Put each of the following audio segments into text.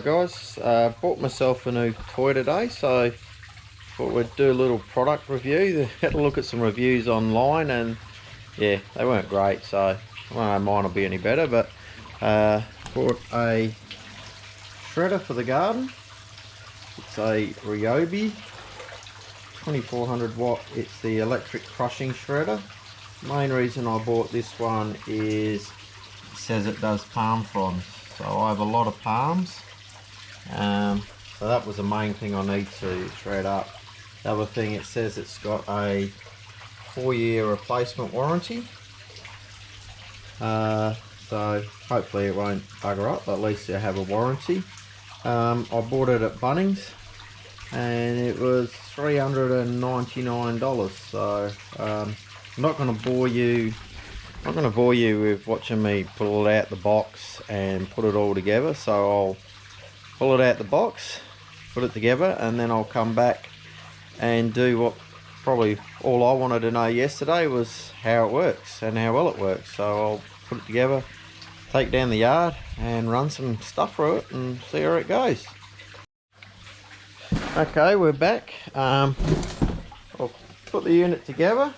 Alright guys, bought myself a new toy today, so thought we'd do a little product review. Had a look at some reviews online and yeah, they weren't great, so I don't know mine will be any better, but bought a shredder for the garden. It's a Ryobi 2400 watt. It's the electric crushing shredder. Main reason I bought this one is it says it does palm fronds, so I have a lot of palms. So that was the main thing I need to shred up. The other thing, it says it's got a 4-year replacement warranty. So hopefully it won't bugger up, but at least I have a warranty. I bought it at Bunnings and it was $399. So I'm not going to bore you. I'm not going to bore you with watching me pull it out the box and put it all together. So I'll pull it out the box, put it together, and then I'll come back and do what probably all I wanted to know yesterday was how it works and how well it works. So I'll put it together, take it down the yard and run some stuff through it and see how it goes. Okay, we're back. I'll put the unit together.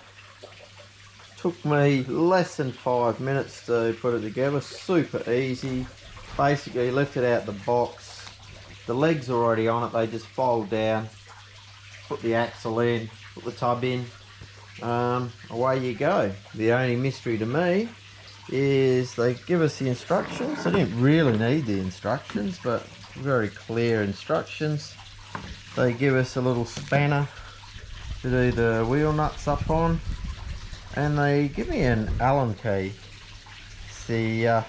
Took me less than 5 minutes to put it together, super easy. Basically lifted out the box, the legs are already on it, they just fold down, put the axle in, put the tub in, away you go. The only mystery to me is they give us the instructions. I didn't really need the instructions, but very clear instructions. They give us a little spanner to do the wheel nuts up on, and they give me an Allen key. It's the I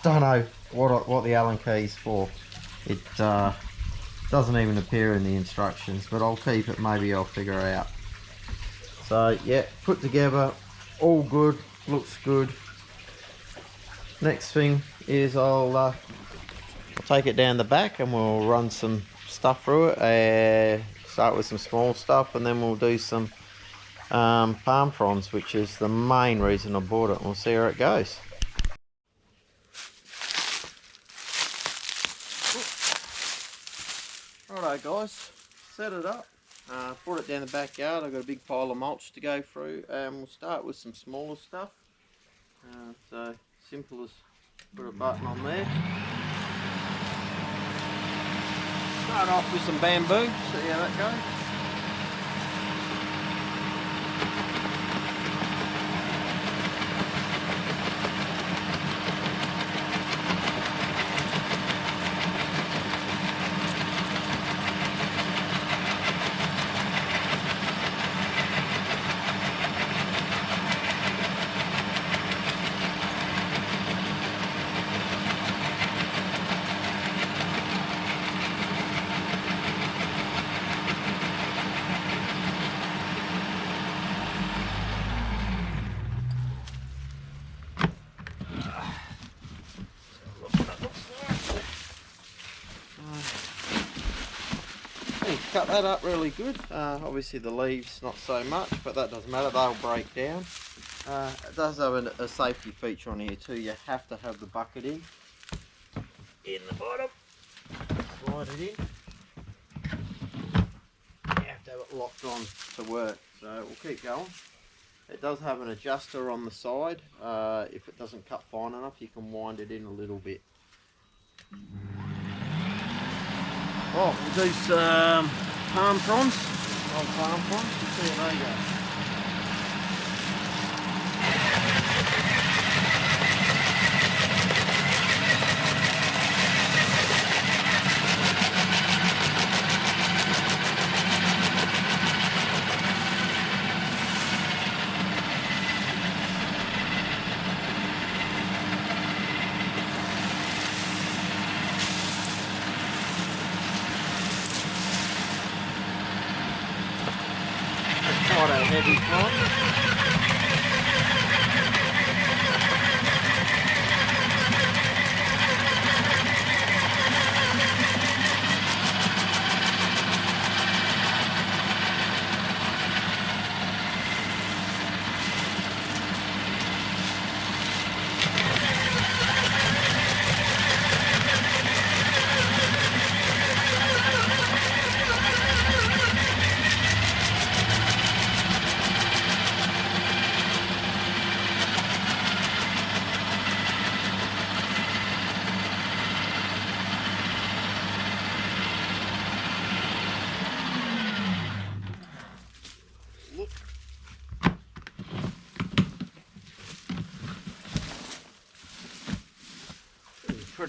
don't know what the Allen key is for. It doesn't even appear in the instructions, but I'll keep it, maybe I'll figure it out. So yeah, put together, all good, looks good. Next thing is I'll take it down the back and we'll run some stuff through it. Start with some small stuff and then we'll do some palm fronds, which is the main reason I bought it, and we'll see how it goes. Righto guys, set it up, brought it down the backyard. I've got a big pile of mulch to go through, and we'll start with some smaller stuff. So simple as put a button on there. Start off with some bamboo, see how that goes. Cut that up really good. Obviously the leaves not so much, but that doesn't matter, they'll break down. It does have a safety feature on here too. You have to have the bucket in the bottom, slide it in. You have to have it locked on to work, so we'll keep going. It does have an adjuster on the side. If it doesn't cut fine enough, you can wind it in a little bit. Oh, we'll do some palm fronds. Old palm fronds, we'll see how they go. Quite a heavy frond.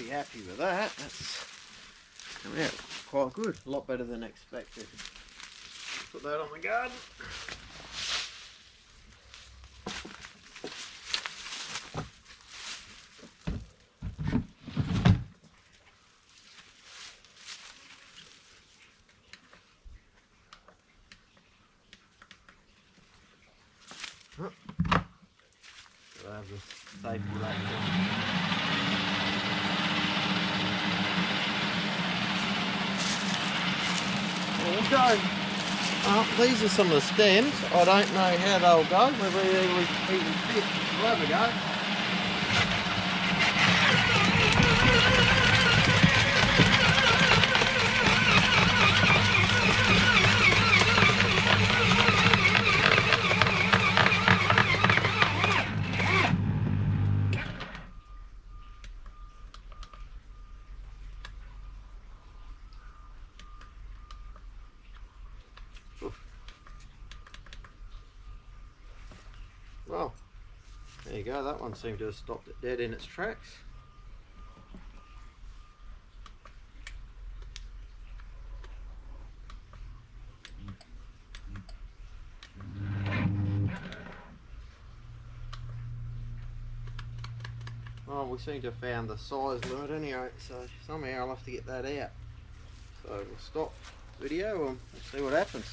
pretty happy with that. That's come out quite good, a lot better than expected. Put that on the garden. So I have the safety latch on. Go. These are some of the stems. I don't know how they'll go, whether they even fit. We'll have a go. Well, there you go, that one seemed to have stopped it dead in its tracks. Well, we seem to have found the size limit anyway, so somehow I'll have to get that out. So we'll stop the video and we'll see what happens.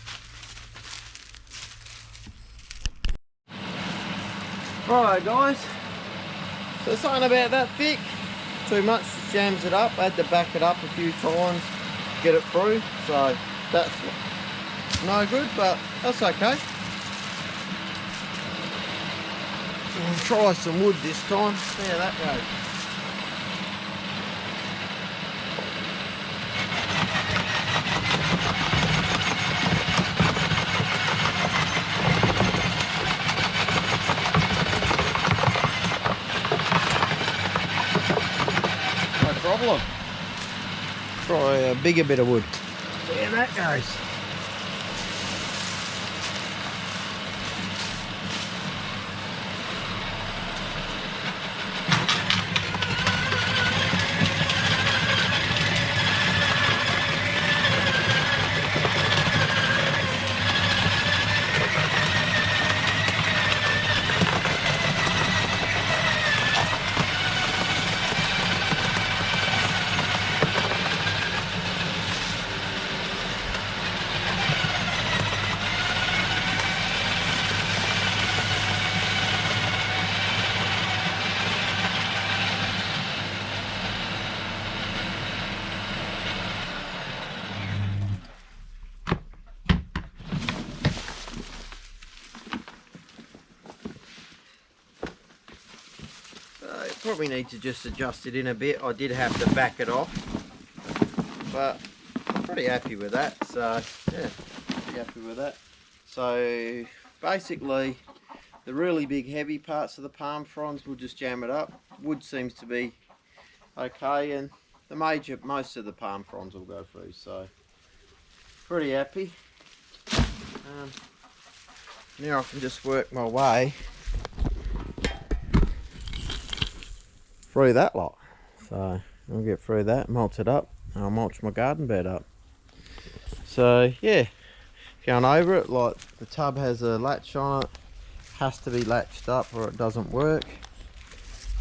Alright guys, so something about that thick, too much, jams it up. I had to back it up a few times, get it through, so that's no good, but that's okay. We'll try some wood this time, see how that goes. Problem. Try a bigger bit of wood. There that goes. Probably need to just adjust it in a bit. I did have to back it off, but I'm pretty happy with that. So yeah, pretty happy with that. So basically the really big heavy parts of the palm fronds will just jam it up. Wood seems to be okay, and the most of the palm fronds will go through, so pretty happy. Now I can just work my way through that lot. So I'll get through that, mulch it up, and I'll mulch my garden bed up. So yeah, going over it, like the tub has a latch on it, has to be latched up or it doesn't work.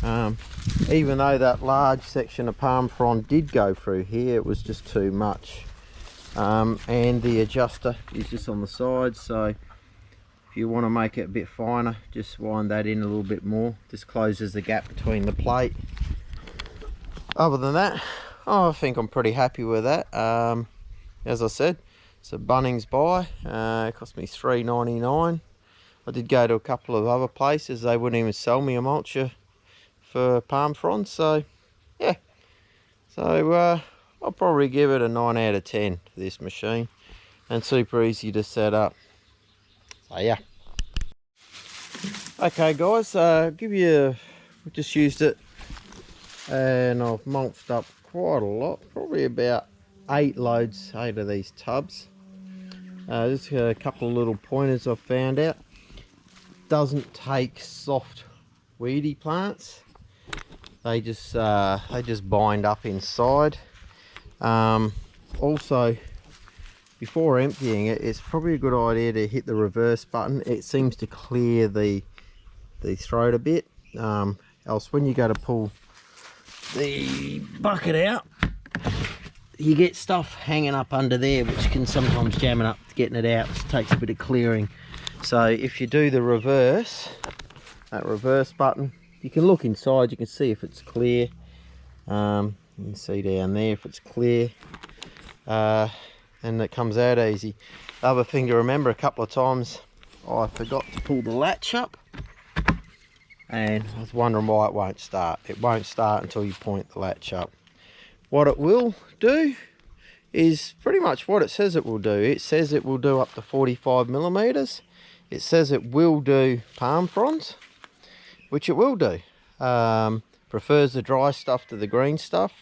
Even though that large section of palm frond did go through here, it was just too much. And the adjuster is just on the side, so if you want to make it a bit finer, just wind that in a little bit more. This closes the gap between the plate. Other than that, I think I'm pretty happy with that. As I said, it's a Bunnings buy. It cost me $3.99. I did go to a couple of other places, they wouldn't even sell me a mulcher for palm fronds, so yeah. So I'll probably give it a 9 out of 10 for this machine, and super easy to set up. So yeah. Okay guys, we just used it and I've mulched up quite a lot, probably about 8 of these tubs. Just a couple of little pointers I've found out. Doesn't take soft weedy plants. they just bind up inside. Also, before emptying it, it's probably a good idea to hit the reverse button. It seems to clear the throat a bit. Else when you go to pull the bucket out, you get stuff hanging up under there which can sometimes jam it up getting it out. It takes a bit of clearing. So if you do the reverse, that reverse button, you can look inside, you can see if it's clear. You can see down there if it's clear, and it comes out easy. The other thing to remember, a couple of times I forgot to pull the latch up, and I was wondering why it won't start. It won't start until you point the latch up. What it will do is pretty much what it says it will do. It says it will do up to 45 millimeters. It says it will do palm fronds, which it will do. Prefers the dry stuff to the green stuff.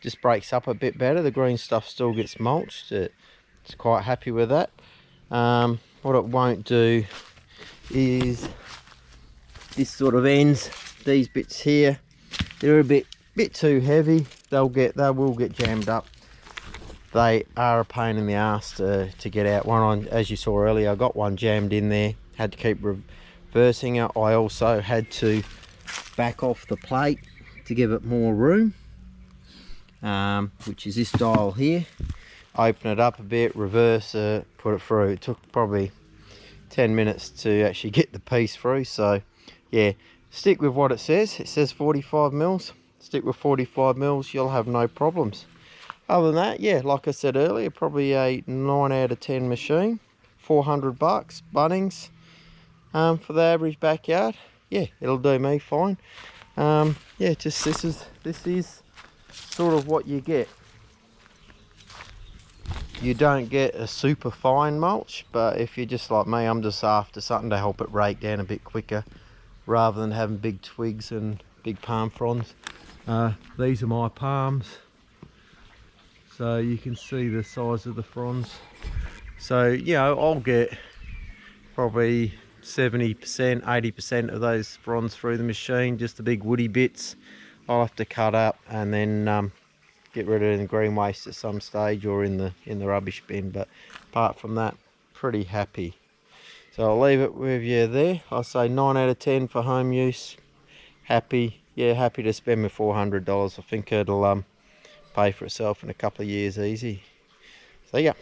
Just breaks up a bit better. The green stuff still gets mulched. It's quite happy with that. What it won't do is this sort of ends, these bits here, they're a bit too heavy. They will get jammed up. They are a pain in the ass to get out. One on, as you saw earlier, I got one jammed in there, had to keep reversing it. I also had to back off the plate to give it more room, which is this dial here. Open it up a bit, reverse it, put it through. It took probably 10 minutes to actually get the piece through. So yeah, stick with what it says. It says 45 mils. Stick with 45 mils, you'll have no problems. Other than that, yeah, like I said earlier, probably a 9 out of 10 machine. 400 bucks, Bunnings, for the average backyard. Yeah, it'll do me fine. Yeah, just this is sort of what you get. You don't get a super fine mulch, but if you're just like me, I'm just after something to help it rake down a bit quicker rather than having big twigs and big palm fronds. These are my palms, so you can see the size of the fronds. So, you know, I'll get probably 70%, 80% of those fronds through the machine. Just the big woody bits I'll have to cut up and then get rid of the green waste at some stage or in the rubbish bin. But apart from that, pretty happy. So I'll leave it with you there. I'll say 9 out of 10 for home use. Happy, yeah, happy to spend my $400. I think it'll pay for itself in a couple of years easy. So yeah.